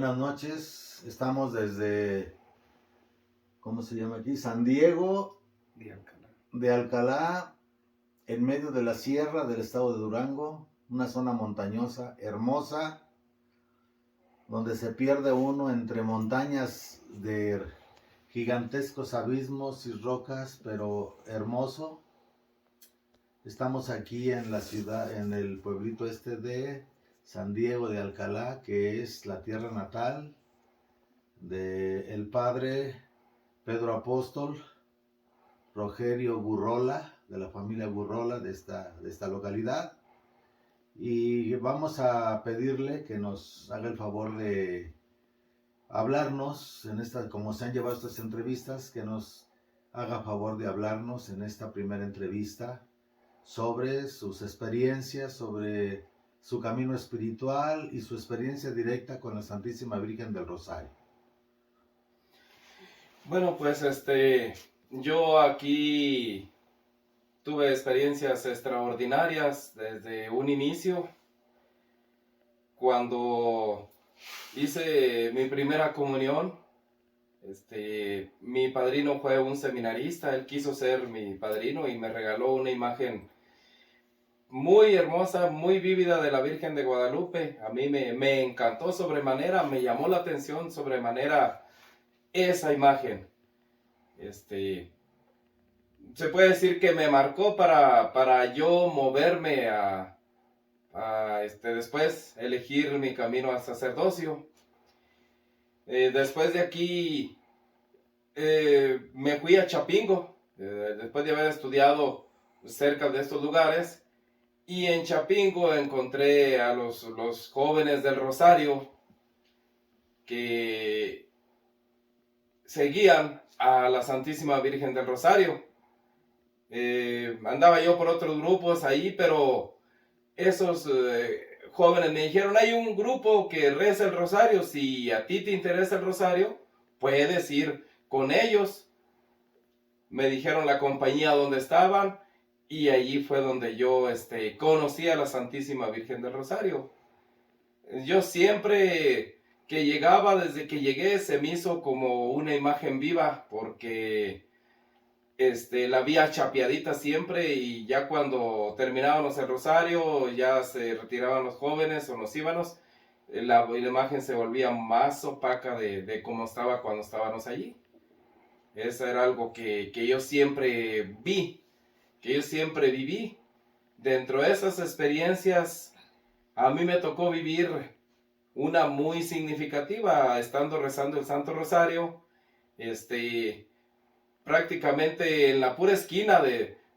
Buenas noches, estamos desde, ¿cómo se llama aquí? San Diego de Alcalá, en medio de la sierra del estado de Durango, una zona montañosa, hermosa, donde se pierde uno entre montañas de gigantescos abismos y rocas, pero hermoso. Estamos aquí en la ciudad, en el pueblito de San Diego de Alcalá, que es la tierra natal del padre Pedro Apóstol Rogerio Gurrola, de la familia Gurrola de esta localidad. Y vamos a pedirle que nos haga el favor de hablarnos, como se han llevado estas entrevistas, que nos haga favor de hablarnos en esta primera entrevista sobre sus experiencias, sobre su camino espiritual y su experiencia directa con la Santísima Virgen del Rosario. Bueno, pues yo aquí tuve experiencias extraordinarias desde un inicio. Cuando hice mi primera comunión, mi padrino fue un seminarista, él quiso ser mi padrino y me regaló una imagen muy hermosa, muy vívida de la Virgen de Guadalupe. A mí me encantó sobremanera, me llamó la atención sobremanera esa imagen. Se puede decir que me marcó para yo moverme a después elegir mi camino al sacerdocio. Después de aquí me fui a Chapingo, después de haber estudiado cerca de estos lugares, y en Chapingo encontré a los jóvenes del Rosario que seguían a la Santísima Virgen del Rosario. Andaba yo por otros grupos ahí, pero esos jóvenes me dijeron, hay un grupo que reza el rosario, si a ti te interesa el rosario, puedes ir con ellos. Me dijeron la compañía donde estaban y allí fue donde yo conocí a la Santísima Virgen del Rosario. Yo siempre que llegaba, desde que llegué, se me hizo como una imagen viva, porque la vi chapeadita siempre, y ya cuando terminábamos el rosario, ya se retiraban los jóvenes o nos íbamos, la imagen se volvía más opaca de cómo estaba cuando estábamos allí. Eso era algo que yo siempre vi, que yo siempre viví. Dentro de esas experiencias, a mí me tocó vivir una muy significativa, estando rezando el Santo Rosario, prácticamente en la pura esquina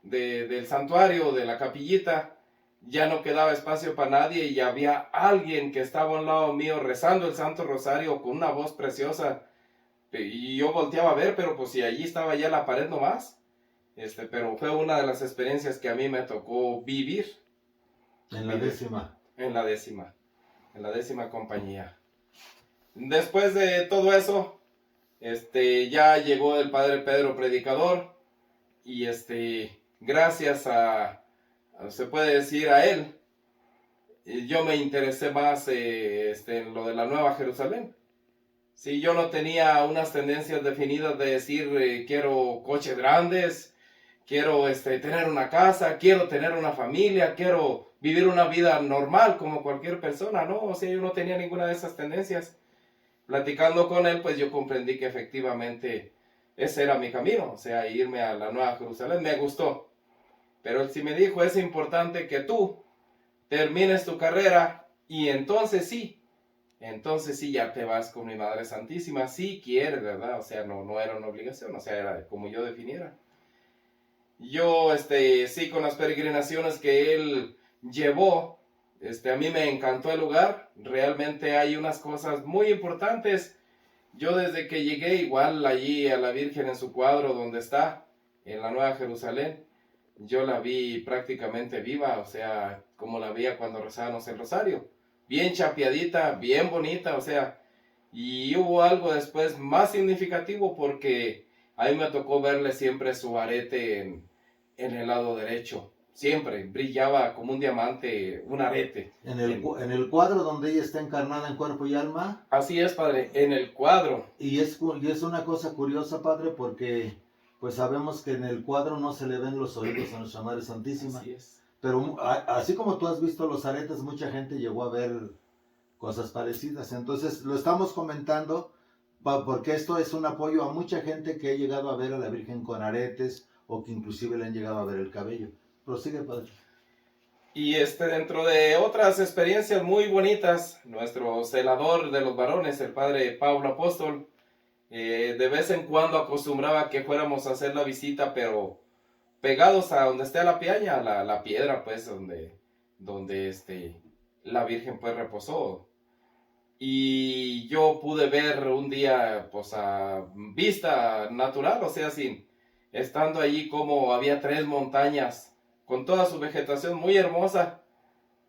del santuario, de la capillita, ya no quedaba espacio para nadie y había alguien que estaba a un lado mío rezando el Santo Rosario con una voz preciosa, y yo volteaba a ver, pero pues si allí estaba ya la pared nomás. Pero fue una de las experiencias que a mí me tocó vivir. En la décima. En la décima compañía. Después de todo eso, ya llegó el padre Pedro Predicador, y gracias se puede decir a él, yo me interesé más en lo de la Nueva Jerusalén. Sí, yo no tenía unas tendencias definidas de decir quiero coches grandes, quiero tener una casa, quiero tener una familia, quiero vivir una vida normal como cualquier persona, ¿no? O sea, yo no tenía ninguna de esas tendencias. Platicando con él, pues yo comprendí que efectivamente ese era mi camino, o sea, irme a la Nueva Jerusalén. Me gustó, pero él sí me dijo, es importante que tú termines tu carrera y entonces sí ya te vas con mi Madre Santísima, si quieres, ¿verdad? O sea, no era una obligación, o sea, era como yo definiera. Yo, sí, con las peregrinaciones que él llevó, a mí me encantó el lugar. Realmente hay unas cosas muy importantes. Yo desde que llegué, igual allí a la Virgen en su cuadro donde está, en la Nueva Jerusalén, yo la vi prácticamente viva, o sea, como la veía cuando rezábamos el rosario. Bien chapeadita, bien bonita, o sea, y hubo algo después más significativo, porque a mí me tocó verle siempre su arete en el lado derecho. siempre brillaba como un diamante, un arete. En el cuadro donde ella está encarnada en cuerpo y alma. Así es, Padre, en el cuadro. Y es una cosa curiosa, Padre, porque pues sabemos que en el cuadro no se le ven los oídos a nuestra Madre Santísima. Así es. Pero así como tú has visto los aretes, mucha gente llegó a ver cosas parecidas. Entonces lo estamos comentando porque esto es un apoyo a mucha gente que ha llegado a ver a la Virgen con aretes o que inclusive le han llegado a ver el cabello. Prosigue, Padre. Y dentro de otras experiencias muy bonitas, nuestro celador de los varones, el Padre Pablo Apóstol, de vez en cuando acostumbraba que fuéramos a hacer la visita, pero pegados a donde esté la piaña, la piedra, pues, donde la Virgen pues reposó. Y yo pude ver un día, pues, a vista natural, o sea, estando allí, como había 3 montañas con toda su vegetación muy hermosa,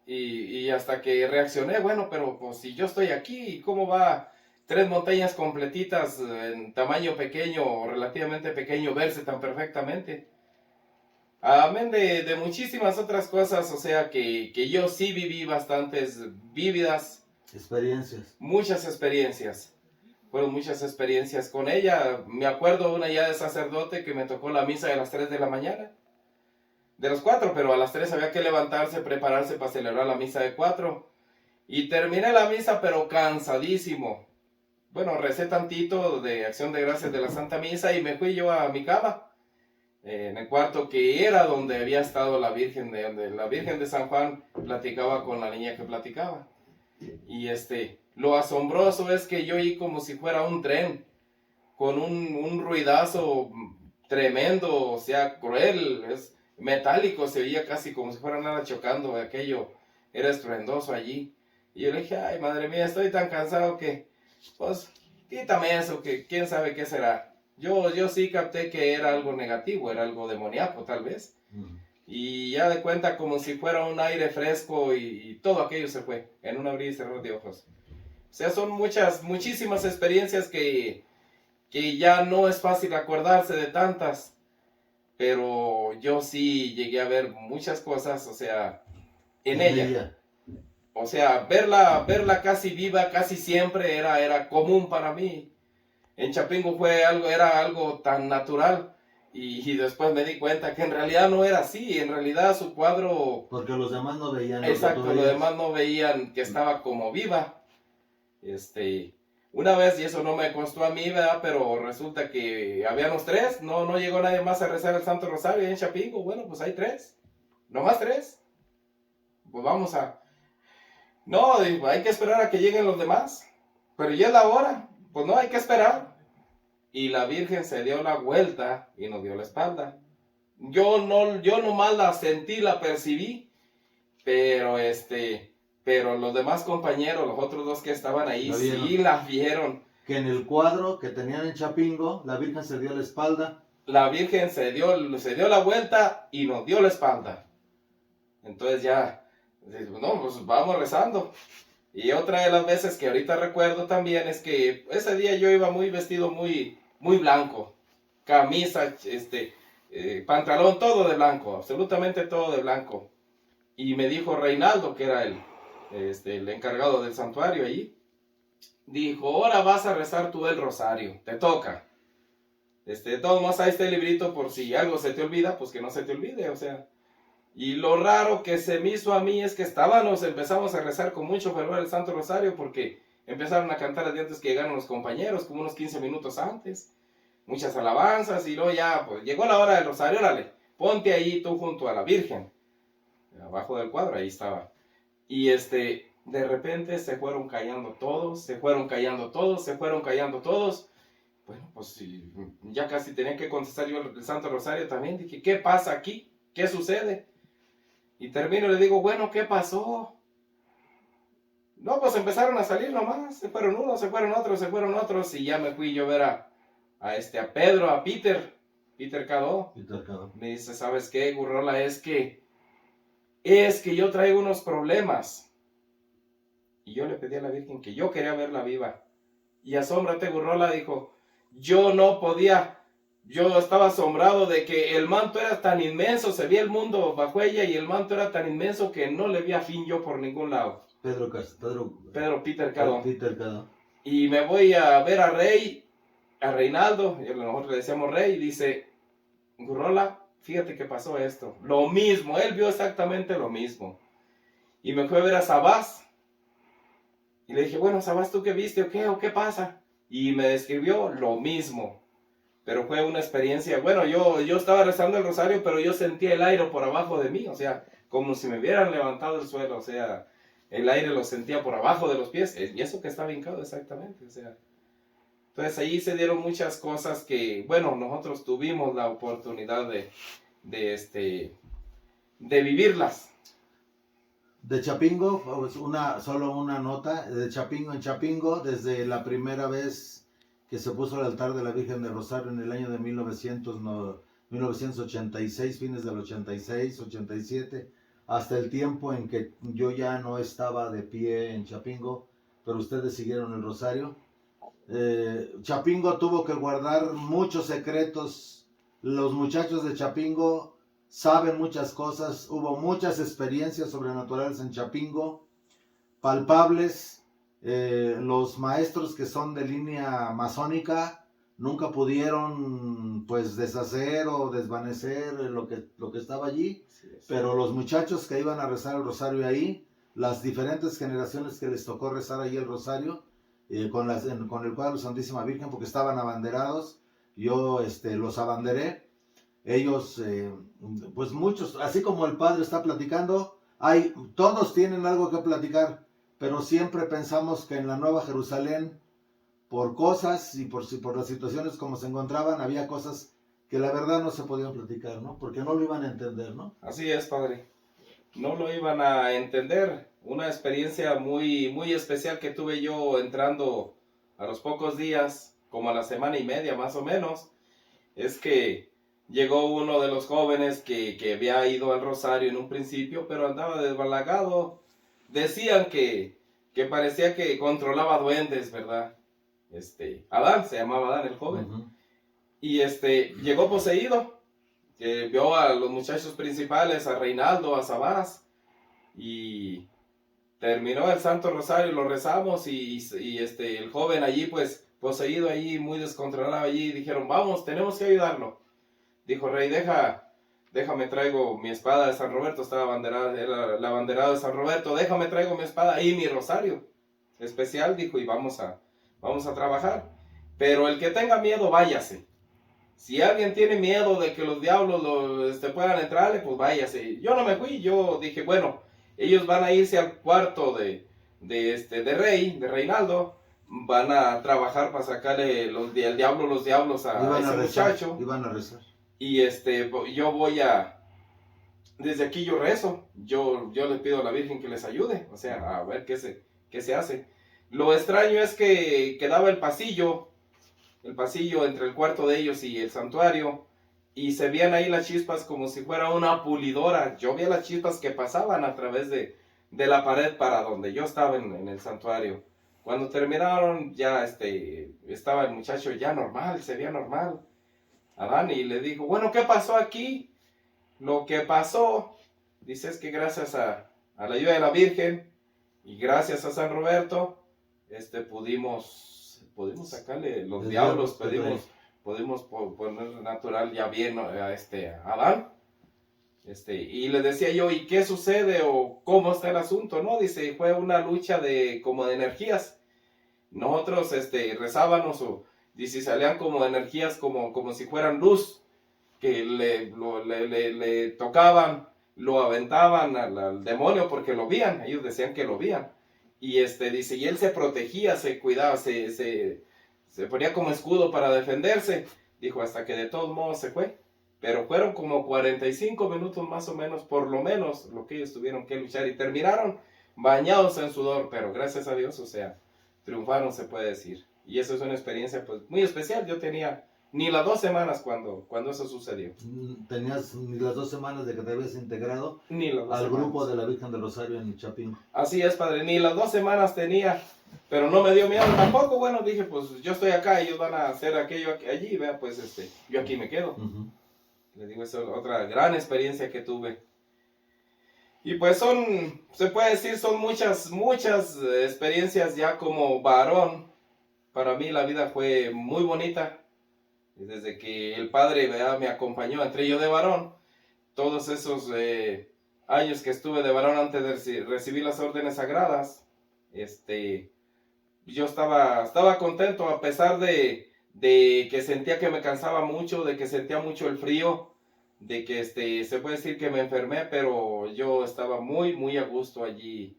y hasta que reaccioné, bueno, pero pues si yo estoy aquí, ¿cómo va 3 montañas completitas en tamaño pequeño o relativamente pequeño verse tan perfectamente? Amén de muchísimas otras cosas, o sea que yo sí viví bastantes vívidas experiencias. Muchas experiencias. Fueron muchas experiencias con ella. Me acuerdo una ya de sacerdote que me tocó la misa de las 3 de la mañana. De las 4, pero a las 3 había que levantarse, prepararse para celebrar la misa de 4. Y terminé la misa, pero cansadísimo. Bueno, recé tantito de acción de gracias de la Santa Misa y me fui yo a mi cama. En el cuarto que era donde había estado la Virgen, donde la Virgen de San Juan platicaba con la niña que platicaba. Y lo asombroso es que yo oí como si fuera un tren, con un ruidazo tremendo, o sea, cruel, es metálico, se oía casi como si fuera nada chocando, aquello era estruendoso allí. Y yo le dije, ay, madre mía, estoy tan cansado que, pues, quítame eso, que quién sabe qué será. Yo sí capté que era algo negativo, era algo demoníaco tal vez. Y ya de cuenta como si fuera un aire fresco y todo aquello se fue en un abrir y cerrar de ojos. O sea, son muchísimas experiencias que ya no es fácil acordarse de tantas. Pero yo sí llegué a ver muchas cosas, o sea, en ella. O sea, verla casi viva, casi siempre era común para mí. En Chapingo era algo tan natural. Y después me di cuenta que en realidad no era así, en realidad su cuadro... Porque los demás no veían. Exacto, los demás no veían que estaba como viva. Una vez, y eso no me costó a mí, ¿verdad? Pero resulta que habíamos 3, no llegó nadie más a rezar el Santo Rosario en Chapingo. Bueno, pues hay 3, nomás 3. Pues vamos a... No, hay que esperar a que lleguen los demás. Pero ya es la hora, pues no, hay que esperar. Y la Virgen se dio la vuelta y nos dio la espalda. Yo nomás la sentí, la percibí, pero los demás compañeros, los otros 2 que estaban ahí, sí la vieron. Que en el cuadro que tenían en Chapingo, la Virgen se dio la espalda. La Virgen se dio la vuelta y nos dio la espalda. Entonces ya, no, pues vamos rezando. Y otra de las veces que ahorita recuerdo también es que ese día yo iba vestido muy blanco. Camisa, pantalón, todo de blanco, absolutamente todo de blanco. Y me dijo Reinaldo, que era el encargado del santuario allí, dijo, ahora vas a rezar tú el rosario, te toca. De todos modos, ahí está el librito por si algo se te olvida, pues que no se te olvide, o sea. Y lo raro que se me hizo a mí es que empezamos a rezar con mucho fervor el Santo Rosario, porque empezaron a cantar antes que llegaron los compañeros, como unos 15 minutos antes. Muchas alabanzas, y luego ya, pues llegó la hora del rosario, órale, ponte ahí tú junto a la Virgen. Abajo del cuadro, ahí estaba. Y de repente se fueron callando todos, se fueron callando todos, se fueron callando todos. Bueno, pues ya casi tenía que contestar yo el Santo Rosario también. Dije, ¿qué pasa aquí? ¿Qué sucede? Y termino y le digo, bueno, ¿qué pasó? No, pues empezaron a salir nomás. Se fueron unos, se fueron otros. Y ya me fui yo a ver a Pedro, a Peter Cadó. Me dice, ¿sabes qué, Gurrola? Es que yo traigo unos problemas. Y yo le pedí a la Virgen que yo quería verla viva. Y asómbrate, Gurrola, dijo, yo no podía yo estaba asombrado de que el manto era tan inmenso, se veía el mundo bajo ella y el manto era tan inmenso que no le vi a fin yo por ningún lado. Pedro Peter Cadón. Y me voy a ver a Reinaldo, nosotros le decíamos Rey, y dice, Gurrola, fíjate que pasó esto. Lo mismo, él vio exactamente lo mismo. Y me fue a ver a Sabás. Y le dije, bueno, Sabás, ¿tú qué viste o qué pasa? Y me describió lo mismo. Pero fue una experiencia, bueno, yo estaba rezando el rosario, pero yo sentía el aire por abajo de mí, o sea, como si me hubieran levantado del suelo, o sea, el aire lo sentía por abajo de los pies, y eso que estaba hincado exactamente, o sea. Entonces ahí se dieron muchas cosas que, bueno, nosotros tuvimos la oportunidad de vivirlas. De Chapingo, pues solo una nota, de Chapingo en Chapingo, desde la primera vez que se puso el altar de la Virgen del Rosario en el año de 1986, fines del 86, 87, hasta el tiempo en que yo ya no estaba de pie en Chapingo, pero ustedes siguieron el Rosario. Chapingo tuvo que guardar muchos secretos. Los muchachos de Chapingo saben muchas cosas. Hubo muchas experiencias sobrenaturales en Chapingo, palpables. Los maestros que son de línea masónica nunca pudieron pues deshacer o desvanecer lo que estaba allí, pero los muchachos que iban a rezar el rosario ahí, las diferentes generaciones que les tocó rezar ahí el rosario, con el cuadro Santísima Virgen, porque estaban abanderados, yo los abanderé. Ellos, pues muchos, así como el padre está platicando, todos tienen algo que platicar, pero siempre pensamos que en la Nueva Jerusalén, por cosas y por las situaciones como se encontraban, había cosas que la verdad no se podían platicar, ¿no? Porque no lo iban a entender, ¿no? Así es, padre. No lo iban a entender. Una experiencia muy, muy especial que tuve yo entrando a los pocos días, como a la semana y media más o menos, es que llegó uno de los jóvenes que había ido al rosario en un principio, pero andaba desbalagado. Decían que parecía que controlaba duendes, ¿verdad? Adán, se llamaba Adán el joven. Uh-huh. Y llegó poseído. Vio a los muchachos principales, a Reinaldo, a Sabás, y terminó el Santo Rosario, lo rezamos, y el joven allí, pues, poseído allí, muy descontrolado allí, dijeron, vamos, tenemos que ayudarlo. Dijo, Rey, déjame traigo mi espada de San Roberto, estaba abanderada, era la abanderada de San Roberto, déjame traigo mi espada y mi rosario especial, dijo, y vamos a trabajar. Pero el que tenga miedo, váyase. Si alguien tiene miedo de que los diablos puedan entrarle, pues váyase. Yo no me fui, yo dije, bueno, ellos van a irse al cuarto de Reinaldo, van a trabajar para sacarle los diablos a ese muchacho. Iban a rezar. Y yo voy desde aquí yo rezo, yo le pido a la Virgen que les ayude, o sea, a ver qué se hace. Lo extraño es que quedaba el pasillo entre el cuarto de ellos y el santuario, y se veían ahí las chispas como si fuera una pulidora. Yo veía las chispas que pasaban a través de la pared para donde yo estaba en el santuario. Cuando terminaron, ya estaba el muchacho ya normal, se veía normal. Adán, y le dijo, bueno, ¿qué pasó aquí? Lo que pasó, dice, es que gracias a la ayuda de la Virgen y gracias a San Roberto, pudimos sacarle los diablos, pudimos poner natural ya bien a Adán. Y le decía yo, ¿y qué sucede o cómo está el asunto? No, dice, fue una lucha como de energías. Nosotros rezábamos dice, salían como energías como si fueran luz, que le tocaban, lo aventaban al demonio porque lo veían, ellos decían que lo veían. Y dice, y él se protegía, se cuidaba, se ponía como escudo para defenderse. Dijo, hasta que de todos modos se fue. Pero fueron como 45 minutos más o menos, por lo menos, lo que ellos tuvieron que luchar. Y terminaron bañados en sudor, pero gracias a Dios, o sea, triunfaron, se puede decir. Y eso es una experiencia pues muy especial. Yo tenía ni las 2 semanas cuando eso sucedió. ¿Tenías ni las 2 semanas de que te habías integrado al grupo de la Virgen del Rosario en Chapingo? Así es, padre, ni las 2 semanas tenía, pero no me dio miedo tampoco. Bueno, dije, pues yo estoy acá, ellos van a hacer aquello allí, vea, pues yo aquí me quedo. Le digo, esa es otra gran experiencia que tuve. Y pues se puede decir, son muchas experiencias ya como varón. Para mí la vida fue muy bonita. Desde que el padre, ¿verdad?, me acompañó, entré yo de varón. Todos esos años que estuve de varón antes de recibir las órdenes sagradas, yo estaba contento a pesar de que sentía que me cansaba mucho, de que sentía mucho el frío, de que se puede decir que me enfermé, pero yo estaba muy a gusto allí,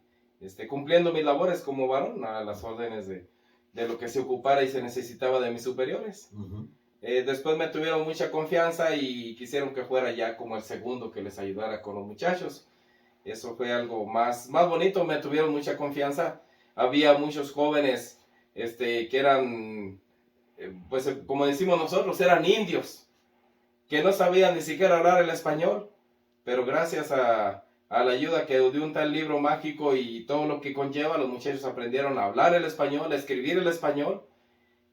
cumpliendo mis labores como varón, a las órdenes de lo que se ocupara y se necesitaba de mis superiores. Después me tuvieron mucha confianza y quisieron que fuera ya como el segundo que les ayudara con los muchachos. Eso fue algo más bonito, me tuvieron mucha confianza. Había muchos jóvenes que eran, pues como decimos nosotros, eran indios, que no sabían ni siquiera hablar el español, pero gracias a la ayuda que dio un tal libro mágico y todo lo que conlleva, los muchachos aprendieron a hablar el español, a escribir el español,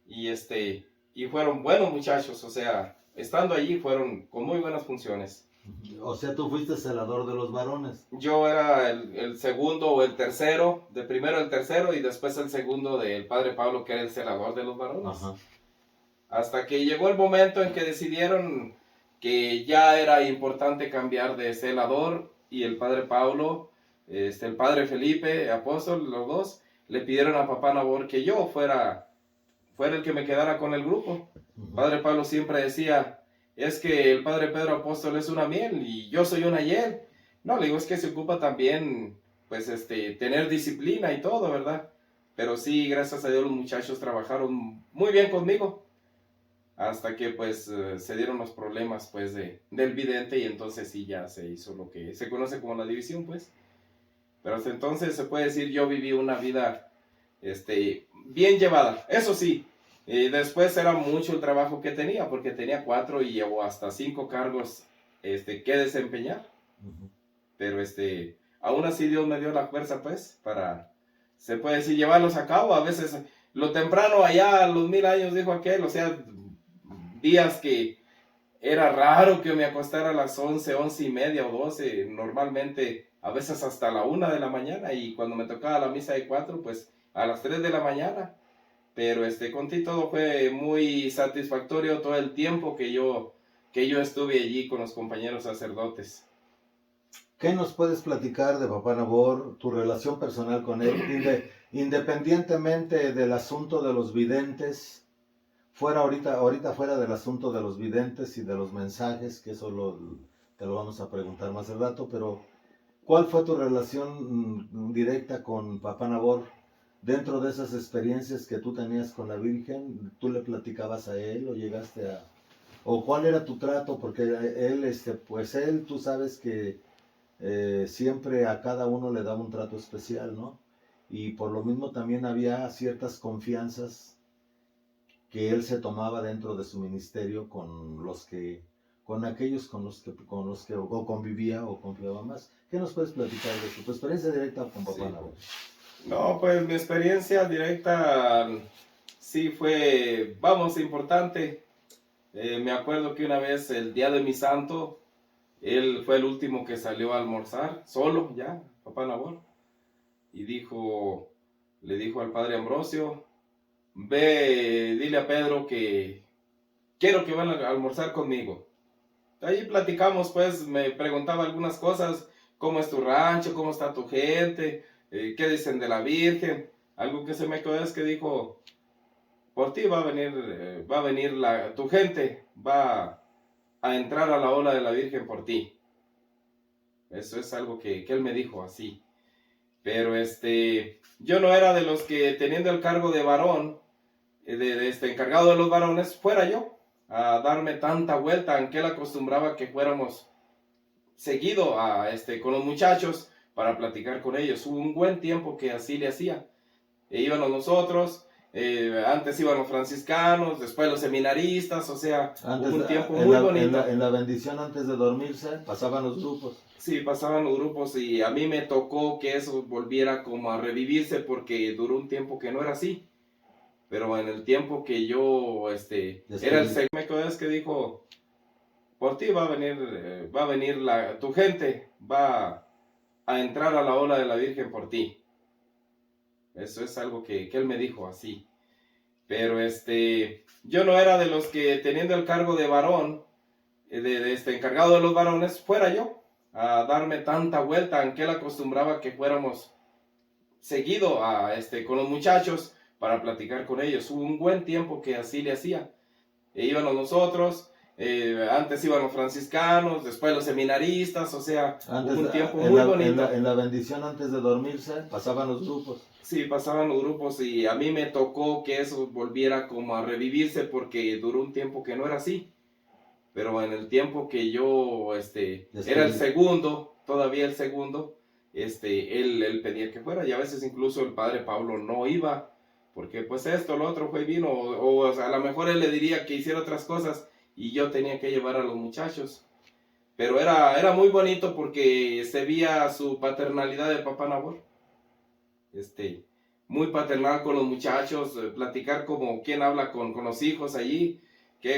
y fueron buenos muchachos, o sea, estando allí fueron con muy buenas funciones. O sea, tú fuiste celador de los varones. Yo era el segundo o el tercero, de primero el tercero y después el segundo del padre Pablo, que era el celador de los varones. Ajá. Hasta que llegó el momento en que decidieron que ya era importante cambiar de celador, y el padre Pablo, el padre Felipe, apóstol, los dos, le pidieron a papá Nabor que yo fuera el que me quedara con el grupo. Padre Pablo siempre decía, es que el padre Pedro apóstol es una miel y yo soy una hiel. No, le digo, es que se ocupa también, pues, tener disciplina y todo, ¿verdad? Pero sí, gracias a Dios los muchachos trabajaron muy bien conmigo. Hasta que, pues, se dieron los problemas, pues, del vidente, y entonces sí ya se hizo lo que se conoce como la división, pues. Pero hasta entonces se puede decir, yo viví una vida, bien llevada. Eso sí, después era mucho el trabajo que tenía, porque tenía 4 o hasta 5 cargos, que desempeñar. Pero, aún así Dios me dio la fuerza, pues, para, se puede decir, llevarlos a cabo. A veces, lo temprano allá, a los 1000 años, dijo aquel, o sea, días que era raro que me acostara a las 11, 11:30 o 12, normalmente a veces hasta la 1 de la mañana, y cuando me tocaba la misa de 4, pues a las 3 de la mañana, pero con ti todo fue muy satisfactorio todo el tiempo que yo estuve allí con los compañeros sacerdotes. ¿Qué nos puedes platicar de papá Nabor, tu relación personal con él, independientemente del asunto de los videntes? Ahorita fuera del asunto de los videntes y de los mensajes, que eso te lo vamos a preguntar más al rato, pero ¿cuál fue tu relación directa con papá Nabor? Dentro de esas experiencias que tú tenías con la Virgen, ¿tú le platicabas a él o llegaste a... o cuál era tu trato? Porque él, tú sabes que siempre a cada uno le daba un trato especial, ¿no? Y por lo mismo también había ciertas confianzas que él se tomaba dentro de su ministerio con aquellos con los que o convivía o confiaba más. ¿Qué nos puedes platicar de eso? Tu experiencia directa con papá Nabor. No, pues mi experiencia directa sí fue, importante. Me acuerdo que una vez, el día de mi santo, él fue el último que salió a almorzar, solo ya, papá Nabor, y le dijo al padre Ambrosio, ve, dile a Pedro que quiero que van a almorzar conmigo. Ahí platicamos, pues, me preguntaba algunas cosas, cómo es tu rancho, cómo está tu gente, qué dicen de la Virgen. Algo que se me quedó es que dijo, por ti va a venir tu gente, va a entrar a la ola de la Virgen por ti. Eso es algo que él me dijo así. Pero yo no era de los que, teniendo el cargo de varón, encargado de los varones, fuera yo a darme tanta vuelta, aunque él acostumbraba que fuéramos seguido con los muchachos para platicar con ellos. Hubo un buen tiempo que así le hacía. Íbamos nosotros, Antes iban los franciscanos, después los seminaristas, o sea, Antes, hubo un tiempo en muy la, bonito. en la bendición antes de dormirse, pasaban los grupos. Sí, pasaban los grupos y a mí me tocó que eso volviera como a revivirse porque duró un tiempo que no era así. Pero en el tiempo que yo, era el segmento que dijo, por ti va a venir tu gente, va a entrar a la ola de la Virgen por ti. Eso es algo que él me dijo así. Pero yo no era de los que teniendo el cargo de varón, encargado de los varones, fuera yo a darme tanta vuelta, aunque él acostumbraba que fuéramos seguido con los muchachos para platicar con ellos. Hubo un buen tiempo que así le hacía. Íbamos nosotros, antes iban los franciscanos, después los seminaristas, o sea, antes, hubo un tiempo muy bonito. En la bendición antes de dormirse, pasaban los grupos. Sí, pasaban los grupos y a mí me tocó que eso volviera como a revivirse porque duró un tiempo que no era así. Pero en el tiempo que yo era el segundo, todavía el segundo, él pedía que fuera y a veces incluso el padre Pablo no iba porque pues esto, lo otro fue vino o sea, a lo mejor él le diría que hiciera otras cosas y yo tenía que llevar a los muchachos. Pero era muy bonito porque se veía su paternalidad de papá Nabor. Muy paternal con los muchachos, platicar como quien habla con los hijos allí.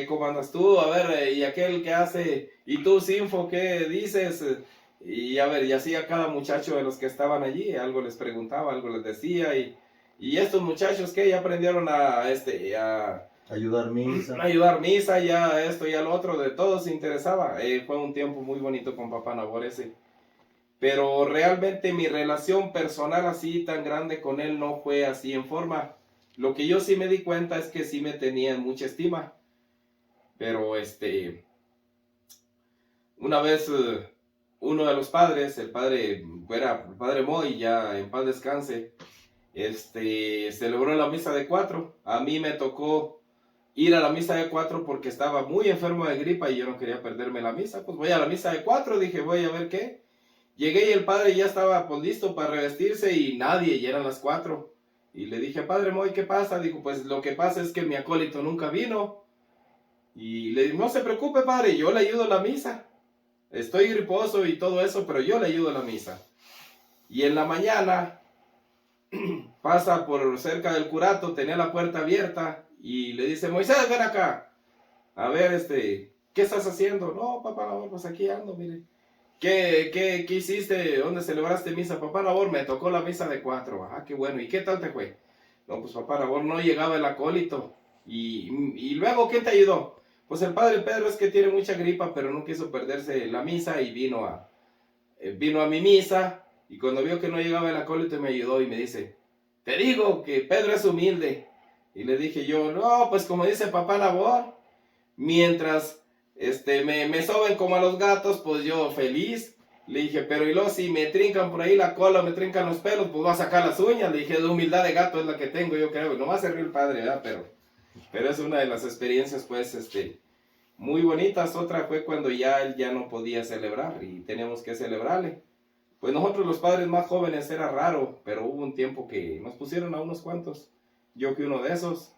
¿Cómo andas tú? A ver, y aquel que hace, y tú, Sinfo, ¿qué dices? Y a ver, y así a cada muchacho de los que estaban allí, algo les preguntaba, algo les decía, y estos muchachos que ya aprendieron a ayudar misa. Ayudar misa, ya esto, ya lo otro, de todo se interesaba. Fue un tiempo muy bonito con papá Nabor ese. Pero realmente mi relación personal así tan grande con él no fue así en forma. Lo que yo sí me di cuenta es que sí me tenía en mucha estima. Pero una vez uno de los padres, el padre Moy, ya en paz descanse, celebró la misa de 4. A mí me tocó ir a la misa de 4 porque estaba muy enfermo de gripa y yo no quería perderme la misa. Pues voy a la misa de 4, dije voy a ver qué. Llegué y el padre ya estaba pues listo para revestirse y nadie, ya eran las 4. Y le dije, padre Moy, ¿qué pasa? Dijo, pues lo que pasa es que mi acólito nunca vino. Y le dije, no se preocupe, padre, yo le ayudo a la misa. Estoy griposo y todo eso, pero yo le ayudo a la misa. Y en la mañana pasa por cerca del curato, tenía la puerta abierta y le dice, Moisés, ven acá. A ver, ¿qué estás haciendo? No, papá Nabor, pues aquí ando, mire. ¿Qué hiciste? ¿Dónde celebraste misa? Papá Nabor, me tocó la misa de 4. Ah, qué bueno. ¿Y qué tal te fue? No, pues papá Nabor, no llegaba el acólito. Y luego, ¿quién te ayudó? Pues el padre Pedro es que tiene mucha gripa, pero no quiso perderse la misa y vino a mi misa. Y cuando vio que no llegaba el acólito me ayudó y me dice, te digo que Pedro es humilde. Y le dije yo, no, pues como dice papá Nabor, mientras me soben como a los gatos, pues yo feliz. Le dije, pero y luego si me trincan por ahí la cola, me trincan los pelos, pues voy a sacar las uñas. Le dije, de humildad de gato es la que tengo, yo creo. No va a servir el padre, ¿verdad? Pero es una de las experiencias, pues, muy bonitas. Otra fue cuando ya él ya no podía celebrar y teníamos que celebrarle. Pues nosotros los padres más jóvenes era raro, pero hubo un tiempo que nos pusieron a unos cuantos. Yo fui uno de esos.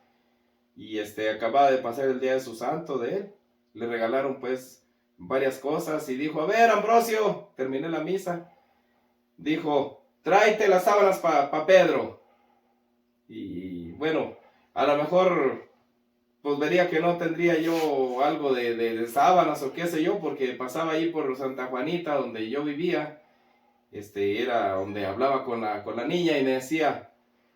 Y acababa de pasar el día de su santo de él. Le regalaron pues varias cosas y dijo, a ver Ambrosio, terminé la misa. Dijo, tráete las sábanas para Pedro. Y bueno, a lo mejor pues vería que no tendría yo algo de sábanas o qué sé yo, porque pasaba ahí por Santa Juanita donde yo vivía. Era donde hablaba con la niña y me decía,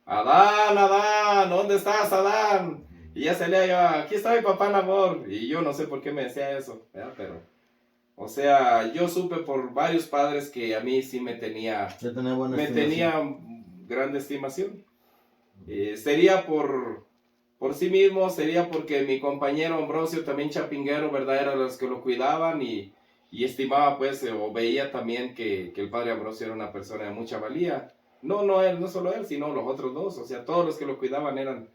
Adán, ¿dónde estás, Adán? Y ya salía yo, aquí está mi papá Nabor. Y yo no sé por qué me decía eso, ¿verdad? Pero, o sea, yo supe por varios padres que a mí sí me tenía grande estimación. Sería por sí mismo, sería porque mi compañero Ambrosio, también chapinguero, ¿verdad? Eran los que lo cuidaban y estimaba pues, o veía también que el padre Ambrosio era una persona de mucha valía. No él, no solo él, sino los otros dos, o sea, todos los que lo cuidaban eran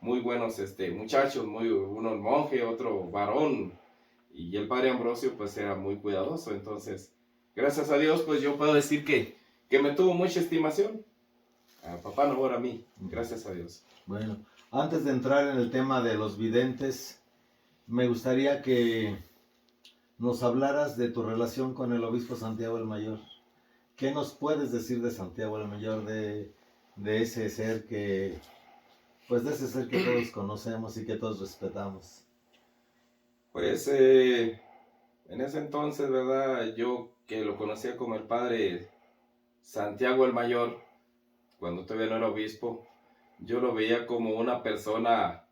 muy buenos muchachos, uno monje, otro varón, y el padre Ambrosio pues era muy cuidadoso. Entonces, gracias a Dios, pues yo puedo decir que me tuvo mucha estimación. A papá Nabor, a mí, gracias a Dios. Bueno, Antes de entrar en el tema de los videntes, me gustaría que nos hablaras de tu relación con el obispo Santiago el Mayor. ¿Qué nos puedes decir de Santiago el Mayor, de ese ser que, pues de ese ser que todos conocemos y que todos respetamos? Pues en ese entonces, ¿verdad? Yo que lo conocía como el padre Santiago el Mayor, cuando todavía no era obispo, yo lo veía como una persona,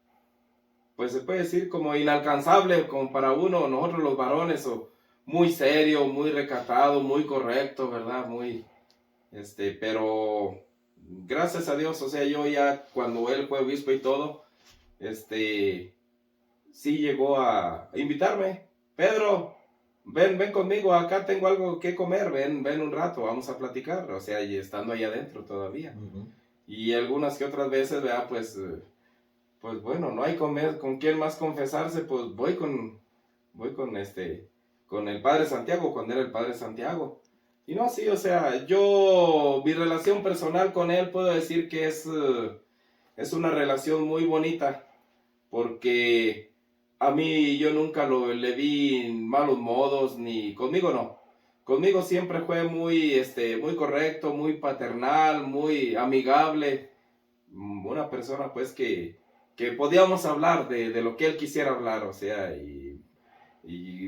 pues se puede decir como inalcanzable, como para uno, nosotros los varones, o muy serio, muy recatado, muy correcto, ¿verdad? Muy, pero gracias a Dios, o sea, yo ya cuando él fue obispo y todo, sí llegó a invitarme. Pedro, ven conmigo, acá tengo algo que comer, ven un rato, vamos a platicar, o sea, y estando ahí adentro todavía. Y algunas que otras veces, ¿verdad? Pues bueno, no hay con quién más confesarse, pues voy con con el Padre Santiago, cuando era el Padre Santiago. Y no, sí, o sea, mi relación personal con él puedo decir que es una relación muy bonita, porque a mí yo nunca le vi malos modos, ni conmigo no. Conmigo siempre fue muy correcto, muy paternal, muy amigable. Una persona pues que podíamos hablar de lo que él quisiera hablar, o sea, y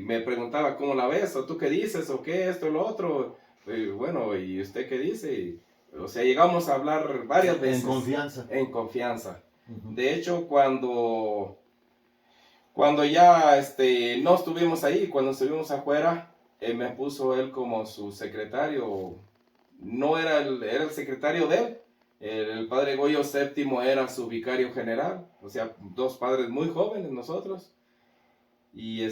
me preguntaba, ¿cómo la ves? ¿O tú qué dices? ¿O qué? Esto, lo otro. Bueno, ¿y usted qué dice? O sea, llegamos a hablar varias veces. En confianza. En confianza. De hecho, cuando ya no estuvimos ahí, cuando estuvimos afuera, me puso él como su secretario. No era era el secretario de él. El padre Goyo VII era su vicario general. O sea, dos padres muy jóvenes nosotros. Y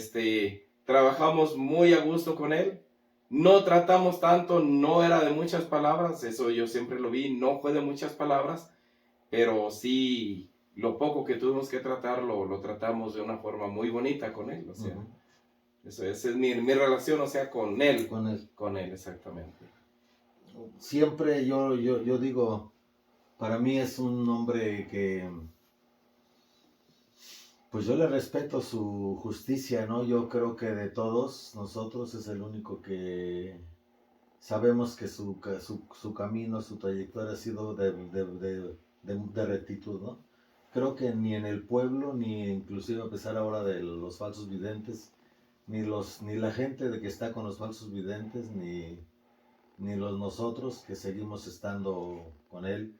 trabajamos muy a gusto con él. No tratamos tanto, no era de muchas palabras, eso yo siempre lo vi, no fue de muchas palabras, pero sí, lo poco que tuvimos que tratar, lo tratamos de una forma muy bonita con él, o sea, esa es mi relación, o sea, con él. Con él, exactamente. Siempre yo digo, para mí es un hombre que, pues yo le respeto su justicia, ¿no? Yo creo que de todos nosotros es el único que sabemos que su camino, su trayectoria ha sido de rectitud, ¿no? Creo que ni en el pueblo, ni inclusive a pesar ahora de los falsos videntes, ni la gente de que está con los falsos videntes, ni nosotros que seguimos estando con él,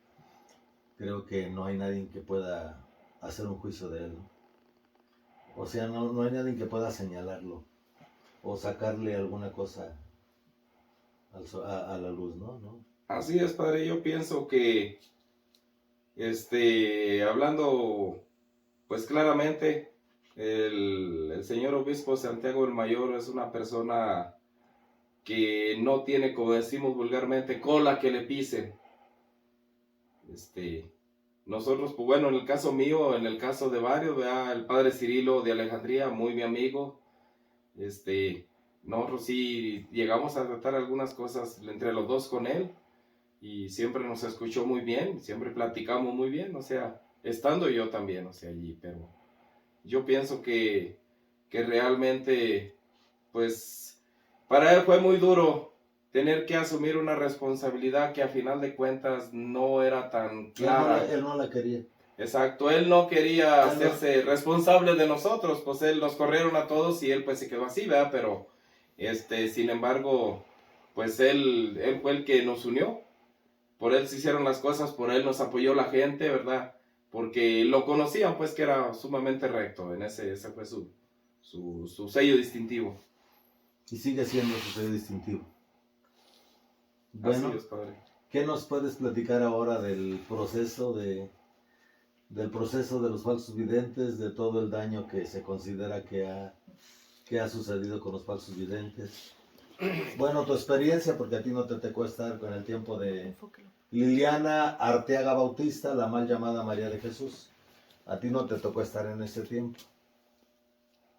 creo que no hay nadie que pueda hacer un juicio de él, ¿no? O sea, no hay nadie que pueda señalarlo o sacarle alguna cosa a la luz, ¿no? Así es, padre, yo pienso que, hablando pues claramente, el señor obispo Santiago el Mayor es una persona que no tiene, como decimos vulgarmente, cola que le pisen. Nosotros, pues bueno, en el caso mío, en el caso de varios, ¿verdad? El padre Cirilo de Alejandría, muy mi amigo, nosotros sí llegamos a tratar algunas cosas entre los dos con él, y siempre nos escuchó muy bien, siempre platicamos muy bien, o sea, estando yo también, o sea, allí, pero yo pienso que realmente, pues, para él fue muy duro tener que asumir una responsabilidad que a final de cuentas no era tan clara. Él no la quería. Exacto, él no quería hacerse responsable de nosotros, pues él nos corrieron a todos y él pues se quedó así, ¿verdad? Pero, sin embargo, pues él fue el que nos unió, por él se hicieron las cosas, por él nos apoyó la gente, ¿verdad? Porque lo conocían, pues que era sumamente recto, ese fue su sello distintivo. Y sigue siendo su sello distintivo. Bueno, así es, padre. ¿Qué nos puedes platicar ahora del proceso de los falsos videntes, de todo el daño que se considera que ha sucedido con los falsos videntes? Bueno, tu experiencia, porque a ti no te tocó estar con el tiempo de Liliana Arteaga Bautista, la mal llamada María de Jesús. A ti no te tocó estar en ese tiempo.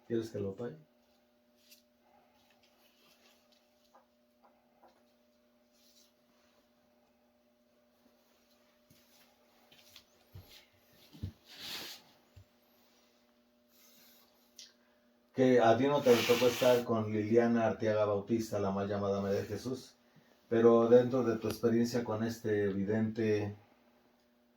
¿Quieres que lo pague? que a ti no te tocó estar con Liliana Arteaga Bautista, la mal llamada María de Jesús, pero dentro de tu experiencia con este vidente,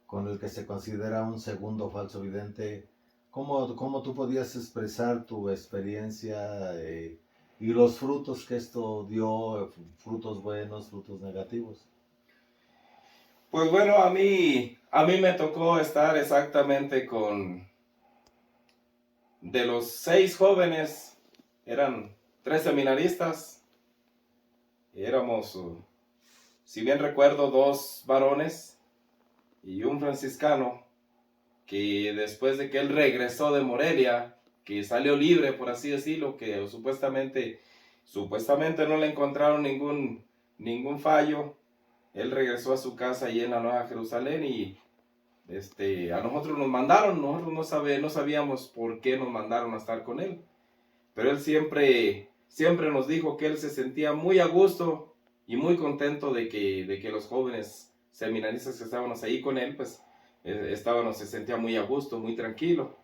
con el que se considera un segundo falso vidente, ¿cómo tú podías expresar tu experiencia y los frutos que esto dio, frutos buenos, frutos negativos? Pues bueno, a mí me tocó estar exactamente de los 6 jóvenes, eran 3 seminaristas, y éramos, si bien recuerdo, 2 varones y un franciscano, que después de que él regresó de Morelia, que salió libre, por así decirlo, que supuestamente no le encontraron ningún fallo, él regresó a su casa allí en la Nueva Jerusalén y a nosotros nos mandaron, nosotros no sabíamos por qué nos mandaron a estar con él, pero él siempre nos dijo que él se sentía muy a gusto y muy contento de que los jóvenes seminaristas que estábamos ahí con él, pues se sentía muy a gusto, muy tranquilo.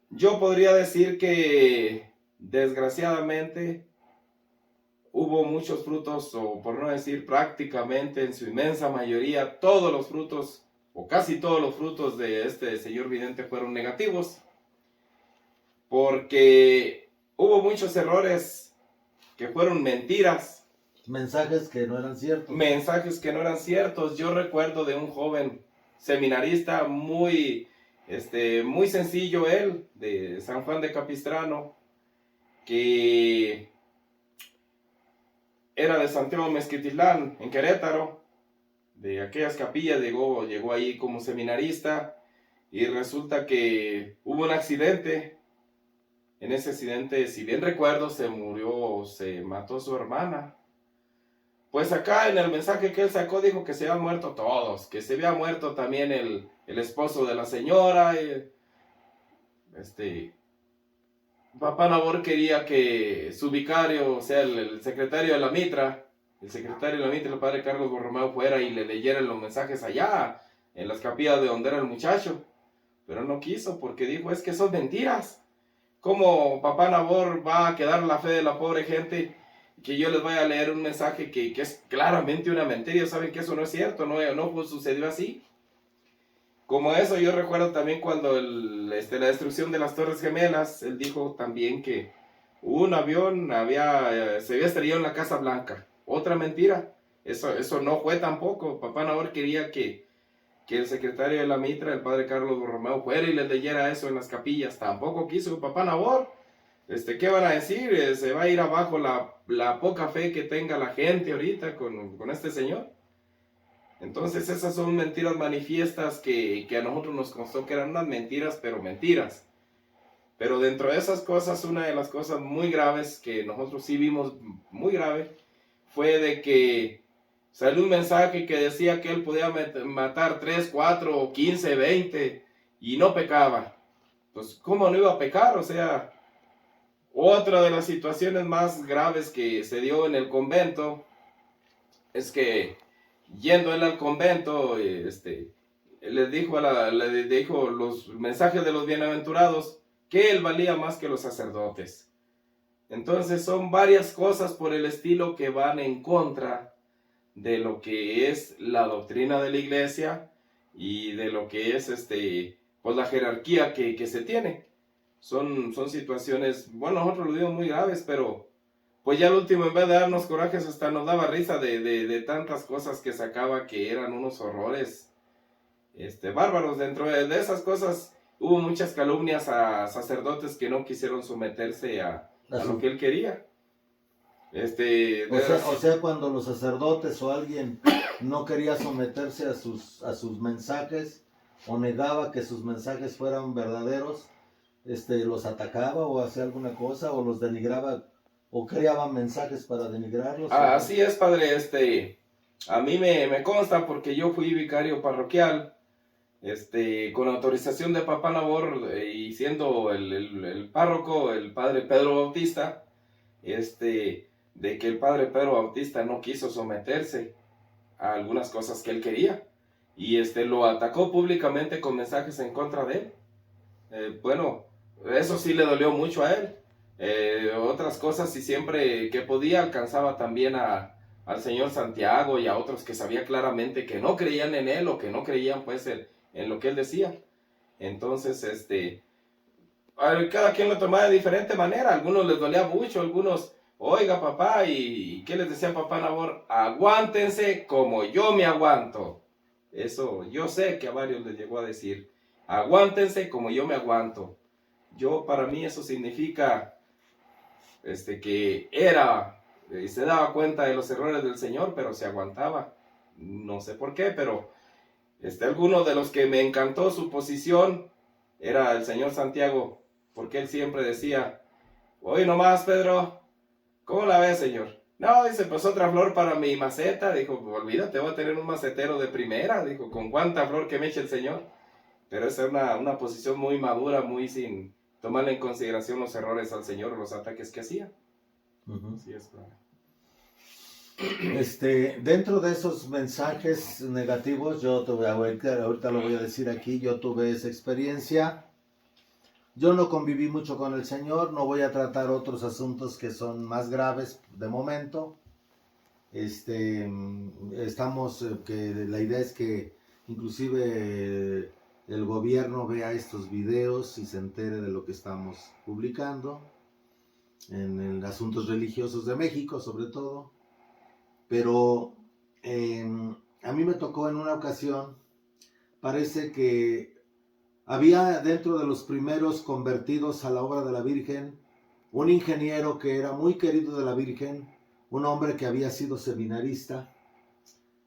Yo podría decir que desgraciadamente hubo muchos frutos, o por no decir prácticamente en su inmensa mayoría, todos los frutos, o casi todos los frutos de este señor vidente fueron negativos, porque hubo muchos errores que fueron mentiras. Mensajes que no eran ciertos. Mensajes que no eran ciertos. Yo recuerdo de un joven seminarista muy sencillo él, de San Juan de Capistrano, que era de Santiago Mezquititlán, en Querétaro, de aquellas capillas, llegó ahí como seminarista, y resulta que hubo un accidente. En ese accidente, si bien recuerdo, se mató su hermana. Pues acá en el mensaje que él sacó dijo que se habían muerto todos, que se había muerto también el esposo de la señora. Papá Nabor quería que su vicario, o sea, el secretario de la mitra, el padre Carlos Borromeo, fuera y le leyera los mensajes allá, en las capillas de donde era el muchacho. Pero no quiso, porque dijo, es que son mentiras. ¿Cómo Papá Nabor va a quedar la fe de la pobre gente? Que yo les vaya a leer un mensaje que es claramente una mentira. Ellos saben que eso no es cierto, no sucedió así. Como eso, yo recuerdo también cuando la destrucción de las Torres Gemelas, él dijo también que un avión se había estrellado en la Casa Blanca. Otra mentira. Eso no fue tampoco. Papá Nabor quería que el secretario de la mitra, el padre Carlos Borromeo, fuera y les leyera eso en las capillas. Tampoco quiso Papá Nabor. ¿Qué van a decir? Se va a ir abajo la poca fe que tenga la gente ahorita con este señor. Entonces esas son mentiras manifiestas que a nosotros nos constó que eran unas mentiras, pero mentiras. Pero dentro de esas cosas, una de las cosas muy graves que nosotros sí vimos muy grave, fue de que salió un mensaje que decía que él podía matar 3, 4, 15, 20 y no pecaba. Pues ¿cómo no iba a pecar? O sea, otra de las situaciones más graves que se dio en el convento es que yendo él al convento, le dijo los mensajes de los bienaventurados que él valía más que los sacerdotes. Entonces son varias cosas por el estilo que van en contra de lo que es la doctrina de la iglesia y de lo que es pues la jerarquía que se tiene. Son situaciones, bueno, nosotros lo vimos muy graves, pero pues ya al último, en vez de darnos corajes, hasta nos daba risa de tantas cosas que sacaba que eran unos horrores bárbaros. Dentro de esas cosas hubo muchas calumnias a sacerdotes que no quisieron someterse a lo que él quería. O sea, cuando los sacerdotes o alguien no quería someterse a sus mensajes o negaba que sus mensajes fueran verdaderos, los atacaba o hacía alguna cosa o los denigraba o creaba mensajes para denigrarlos. Así es, padre. A mí me consta porque yo fui vicario parroquial, con autorización de Papá Nabor, y siendo el párroco, el padre Pedro Bautista, de que el padre Pedro Bautista no quiso someterse a algunas cosas que él quería, y lo atacó públicamente con mensajes en contra de él. Bueno, eso sí le dolió mucho a él. Otras cosas, y siempre que podía alcanzaba también al señor Santiago y a otros que sabía claramente que no creían en él o que no creían pues en lo que él decía. Entonces, cada quien lo tomaba de diferente manera. A algunos les dolía mucho, algunos, oiga papá, ¿y qué les decía papá Nabor? Aguántense como yo me aguanto. Eso yo sé que a varios les llegó a decir, aguántense como yo me aguanto. Para mí eso significa que se daba cuenta de los errores del Señor, pero se aguantaba. No sé por qué, pero alguno de los que me encantó su posición era el señor Santiago, porque él siempre decía, hoy nomás Pedro, ¿cómo la ves, señor? No, dice, pues otra flor para mi maceta. Dijo, olvídate, voy a tener un macetero de primera. Dijo, con cuánta flor que me eche el señor. Pero esa es una posición muy madura, muy sin tomarle en consideración los errores al señor o los ataques que hacía. Así es, claro. Dentro de esos mensajes negativos, yo tuve, ahorita lo voy a decir aquí, yo tuve esa experiencia. Yo no conviví mucho con el Señor, no voy a tratar otros asuntos que son más graves de momento. Que la idea es que inclusive el gobierno vea estos videos y se entere de lo que estamos publicando en asuntos religiosos de México, sobre todo. Pero a mí me tocó en una ocasión, parece que había dentro de los primeros convertidos a la obra de la Virgen, un ingeniero que era muy querido de la Virgen, un hombre que había sido seminarista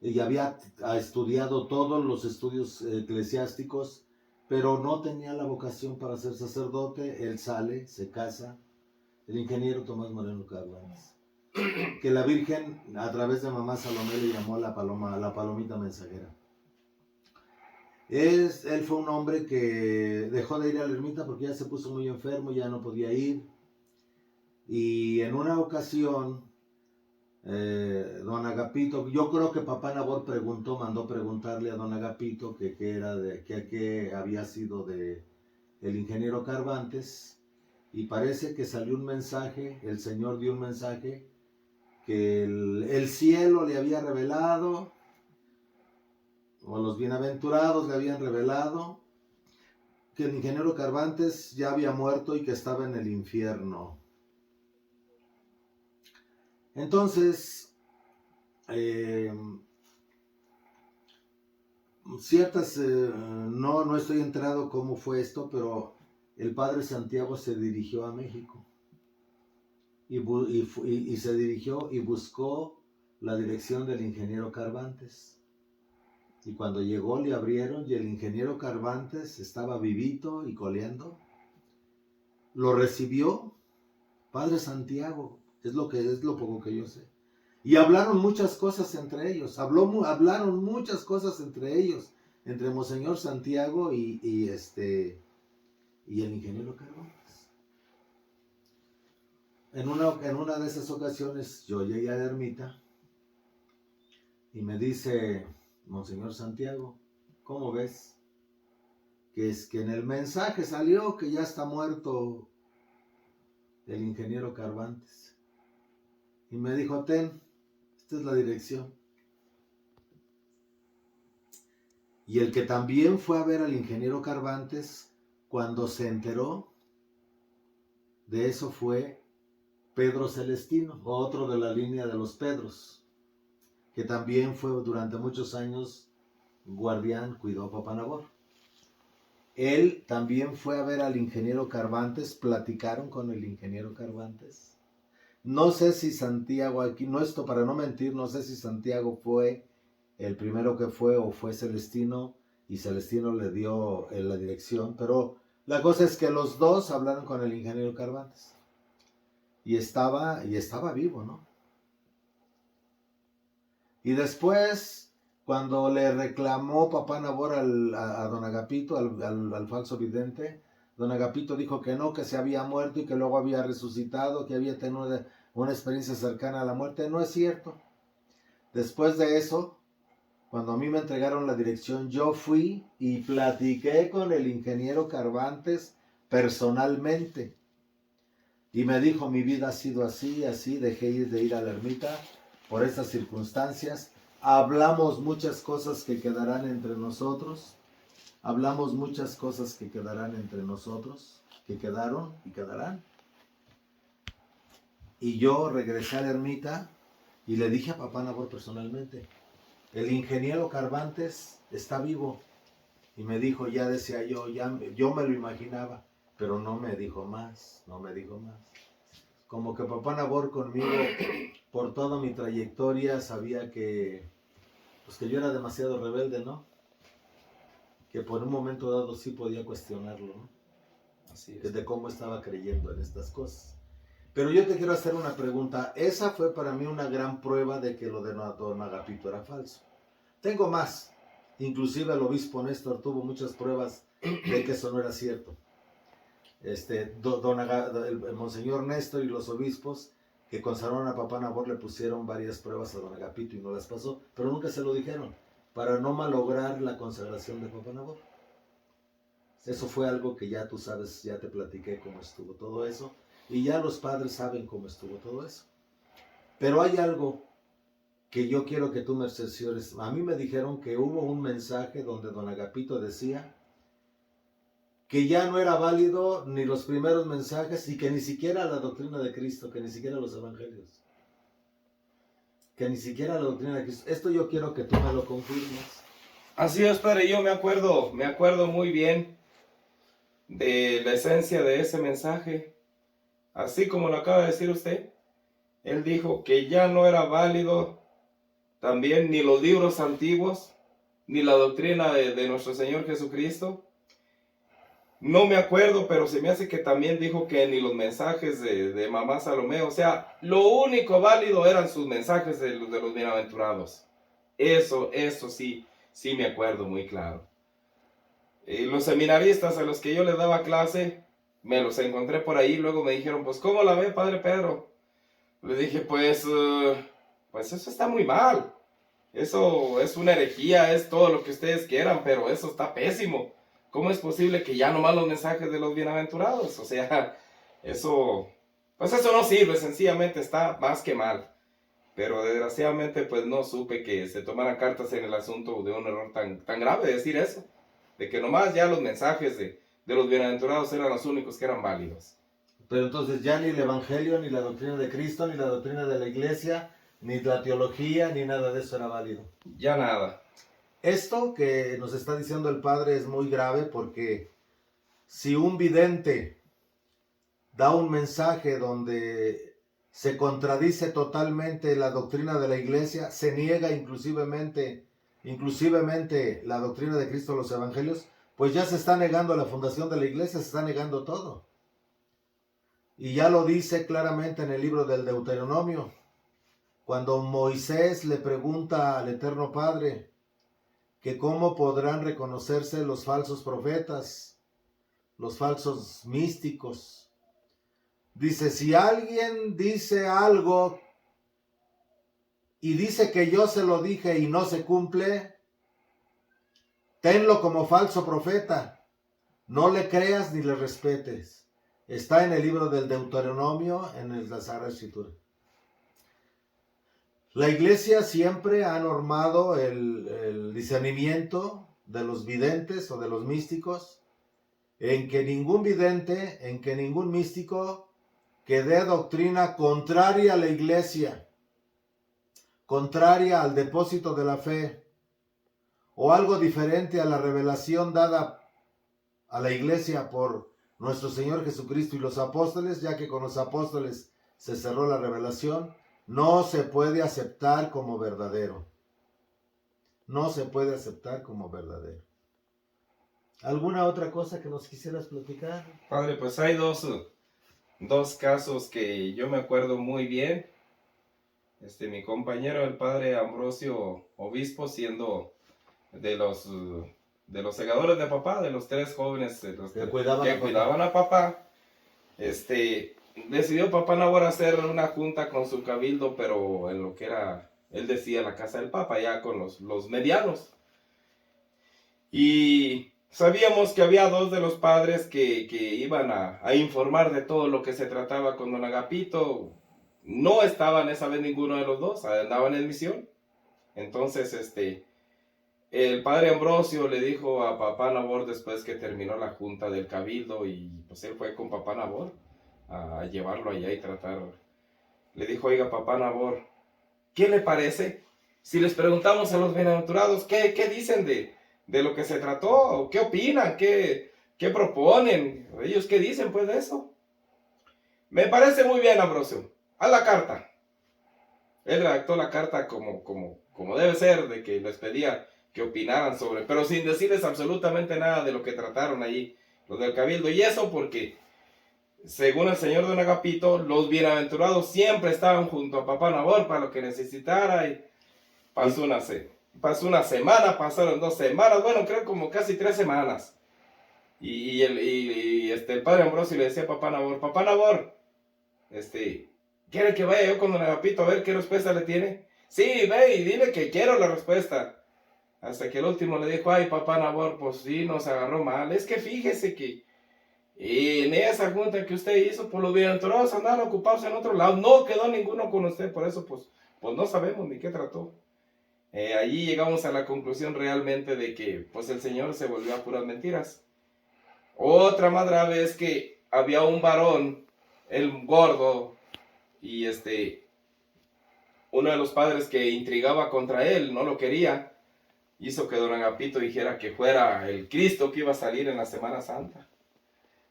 y había estudiado todos los estudios eclesiásticos, pero no tenía la vocación para ser sacerdote. Él sale, se casa, el ingeniero Tomás Moreno Carvanes, que la Virgen a través de mamá Salomé le llamó la palomita mensajera. Él fue un hombre que dejó de ir a la ermita porque ya se puso muy enfermo, ya no podía ir. Y en una ocasión, don Agapito, yo creo que papá Nabor mandó preguntarle a don Agapito qué había sido de el ingeniero Carvantes. Y parece que salió un mensaje, el Señor dio un mensaje que el cielo le había revelado, o los bienaventurados le habían revelado, que el ingeniero Carvantes ya había muerto y que estaba en el infierno. Entonces, no estoy enterado cómo fue esto, pero el padre Santiago se dirigió a México y se dirigió y buscó la dirección del ingeniero Carvantes. Y cuando llegó le abrieron y el ingeniero Carvantes estaba vivito y coleando. Lo recibió Padre Santiago, es lo poco que yo sé. Y hablaron muchas cosas entre ellos, hablaron muchas cosas entre ellos, entre Monseñor Santiago y el ingeniero Carvantes. En una de esas ocasiones yo llegué a la ermita y me dice Monseñor Santiago, ¿cómo ves? Que es que en el mensaje salió que ya está muerto el ingeniero Carvantes. Y me dijo, esta es la dirección. Y el que también fue a ver al ingeniero Carvantes, cuando se enteró de eso, fue Pedro Celestino, otro de la línea de los Pedros, que también fue durante muchos años guardián, cuidó a Papá Nabor. Él también fue a ver al ingeniero Carvantes, platicaron con el ingeniero Carvantes. No sé si Santiago, aquí, no esto para no mentir, no sé si Santiago fue el primero que fue o fue Celestino y Celestino le dio la dirección, pero la cosa es que los dos hablaron con el ingeniero Carvantes y estaba vivo, ¿no? Y después, cuando le reclamó Papá Nabor a don Agapito, al falso vidente, don Agapito dijo que no, que se había muerto y que luego había resucitado, que había tenido una experiencia cercana a la muerte. No es cierto. Después de eso, Cuando a mí me entregaron la dirección, yo fui y platiqué con el ingeniero Carvantes personalmente. Y me dijo, mi vida ha sido así, así, dejé de ir a la ermita por estas circunstancias. Hablamos muchas cosas que quedarán entre nosotros. Hablamos muchas cosas que quedarán entre nosotros, que quedaron y quedarán. Y yo regresé a la ermita y le dije a Papá Nabor personalmente, el ingeniero Carvantes está vivo. Y me dijo, ya decía yo, yo me lo imaginaba, pero no me dijo más, no me dijo más. Como que Papá Nabor conmigo, por toda mi trayectoria, sabía que, pues que yo era demasiado rebelde, ¿no? Que por un momento dado sí podía cuestionarlo, ¿no? Así Que es. de cómo estaba creyendo en estas cosas. Pero yo te quiero hacer una pregunta. Esa fue para mí una gran prueba de que lo de Don Agapito era falso. Tengo más. Inclusive el obispo Néstor tuvo muchas pruebas de que eso no era cierto. El monseñor Néstor y los obispos que consagraron a Papá Nabor le pusieron varias pruebas a Don Agapito y no las pasó, pero nunca se lo dijeron, para no malograr la consagración de Papá Nabor. Eso fue algo que ya tú sabes, ya te platiqué cómo estuvo todo eso, y ya los padres saben cómo estuvo todo eso. Pero hay algo que yo quiero que tú me cerciores. A mí me dijeron que hubo un mensaje donde Don Agapito decía que ya no era válido ni los primeros mensajes y que ni siquiera la doctrina de Cristo, que ni siquiera los evangelios, que ni siquiera la doctrina de Cristo. Esto yo quiero que tú me lo confirmes. Así es, padre, yo me acuerdo muy bien de la esencia de ese mensaje. Así como lo acaba de decir usted, él dijo que ya no era válido también ni los libros antiguos, ni la doctrina de nuestro Señor Jesucristo. No me acuerdo, pero se me hace que también dijo que ni los mensajes de mamá Salomé, o sea, lo único válido eran sus mensajes de los bienaventurados. Eso sí me acuerdo muy claro. Los seminaristas a los que yo les daba clase, me los encontré por ahí, luego me dijeron, pues, ¿cómo la ve, Padre Pedro? Le dije, pues eso está muy mal. Eso es una herejía, es todo lo que ustedes quieran, pero eso está pésimo. ¿Cómo es posible que ya nomás los mensajes de los bienaventurados? O sea, pues eso no sirve, sencillamente está más que mal. Pero desgraciadamente pues no supe que se tomaran cartas en el asunto de un error tan grave decir eso. De que nomás ya los mensajes de los bienaventurados eran los únicos que eran válidos. Pero entonces ya ni el evangelio, ni la doctrina de Cristo, ni la doctrina de la iglesia, ni la teología, ni nada de eso era válido. Ya nada. Esto que nos está diciendo el padre es muy grave porque si un vidente da un mensaje donde se contradice totalmente la doctrina de la iglesia, se niega inclusivemente la doctrina de Cristo, los evangelios, pues ya se está negando la fundación de la iglesia, se está negando todo. Y ya lo dice claramente en el libro del Deuteronomio, cuando Moisés le pregunta al Eterno Padre que cómo podrán reconocerse los falsos profetas, los falsos místicos. Dice, si alguien dice algo y dice que yo se lo dije y no se cumple, tenlo como falso profeta. No le creas ni le respetes. Está en el libro del Deuteronomio, en la Sagrada Escritura. La iglesia siempre ha normado el discernimiento de los videntes o de los místicos, en que ningún vidente, en que ningún místico que dé doctrina contraria a la iglesia, contraria al depósito de la fe, o algo diferente a la revelación dada a la iglesia por nuestro Señor Jesucristo y los apóstoles, ya que con los apóstoles se cerró la revelación, no se puede aceptar como verdadero. No se puede aceptar como verdadero. ¿Alguna otra cosa que nos quisieras platicar? Padre, pues hay dos casos que yo me acuerdo muy bien. Mi compañero, el padre Ambrosio Obispo, siendo de los segadores de papá, de los tres jóvenes que cuidaban a papá, decidió Papá Nabor hacer una junta con su cabildo, pero en lo que era él decía la casa del Papa, ya con los medianos. Y sabíamos que había dos de los padres que iban a informar de todo lo que se trataba con don Agapito. No estaban esa vez ninguno de los dos, andaban en misión. Entonces, el padre Ambrosio le dijo a papá Nabor después que terminó la junta del cabildo, y pues él fue con papá Nabor a llevarlo allá y tratar. Le dijo, oiga, papá Nabor, ¿qué le parece si les preguntamos a los bienaventurados qué dicen de lo que se trató? ¿Qué opinan? ¿Qué proponen? ¿Ellos qué dicen pues de eso? Me parece muy bien, Ambrosio. Haz la carta. Él redactó la carta como debe ser, de que les pedía que opinaran sobre, pero sin decirles absolutamente nada de lo que trataron allí los del cabildo. Y eso porque, según el señor don Agapito, los bienaventurados siempre estaban junto a papá Nabor para lo que necesitara. Y pasó una semana, pasaron 2 semanas, bueno, creo como casi 3 semanas. Y el padre Ambrosio le decía a papá Nabor, ¿quiere que vaya yo con don Agapito a ver qué respuesta le tiene? Sí, ve y dile que quiero la respuesta. Hasta que el último le dijo, ay, papá Nabor, pues sí, nos agarró mal. Es que fíjese que en esa junta que usted hizo, por los bienaventurados andaban ocupados en otro lado. No quedó ninguno con usted, por eso pues no sabemos ni qué trató. Allí llegamos a la conclusión realmente de que pues el Señor se volvió a puras mentiras. Otra más grave es que había un varón, el gordo, y uno de los padres que intrigaba contra él, no lo quería, hizo que don Agapito dijera que fuera el Cristo que iba a salir en la Semana Santa.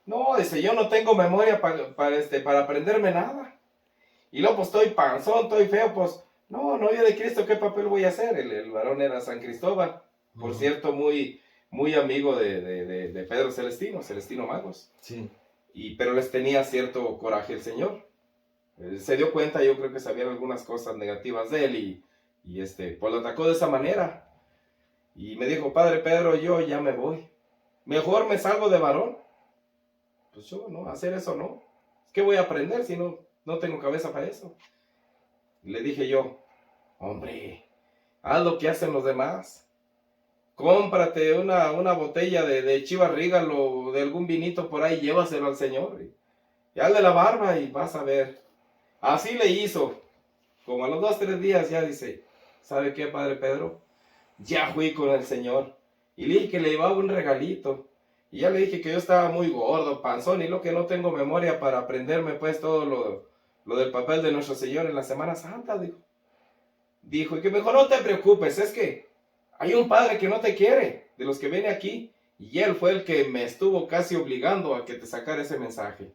No, dice, yo no tengo memoria para aprenderme nada. Y luego pues estoy panzón, estoy feo, pues no, yo de Cristo, ¿qué papel voy a hacer? El varón era San Cristóbal, por cierto, muy amigo de Pedro Celestino Magos. Sí. Pero les tenía cierto coraje el Señor. Se dio cuenta, yo creo que sabían algunas cosas negativas de él y pues lo atacó de esa manera. Y me dijo, padre Pedro, yo ya me voy. Mejor me salgo de varón. Pues yo, no, hacer eso no. ¿Qué voy a aprender si no tengo cabeza para eso? Y le dije yo, hombre, haz lo que hacen los demás. Cómprate una botella de Chivas Regal o de algún vinito por ahí, llévaselo al Señor. Y hazle la barba y vas a ver. Así le hizo. Como a los 2-3 días ya dice, ¿sabe qué, padre Pedro? Ya fui con el Señor. Y le dije que le llevaba un regalito. Y ya le dije que yo estaba muy gordo, panzón, y lo que no tengo memoria para aprenderme pues todo lo del papel de nuestro Señor en la Semana Santa, dijo, y que mejor no te preocupes, es que hay un padre que no te quiere, de los que viene aquí, y él fue el que me estuvo casi obligando a que te sacara ese mensaje.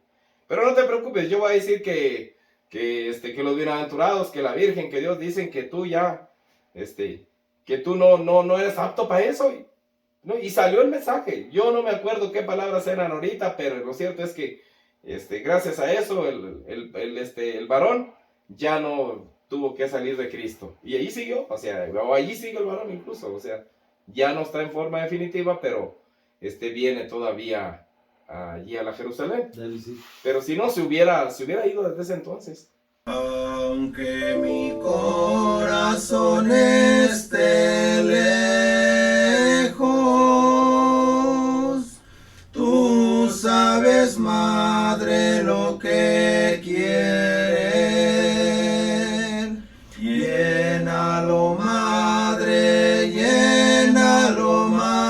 Pero no te preocupes, yo voy a decir que los bienaventurados, que la Virgen, que Dios dicen que tú ya, que tú no eres apto para eso. Y salió el mensaje. Yo no me acuerdo qué palabras eran ahorita, pero lo cierto es que gracias a eso el varón ya no tuvo que salir de Cristo. Y allí siguió, o allí sigue el varón incluso, ya no está en forma definitiva, pero viene todavía allí a la Jerusalén. Sí. Pero si no, se hubiera ido desde ese entonces. Aunque mi corazón esté lejos, tú sabes, madre, lo que quiere. Llénalo, madre, llénalo, madre.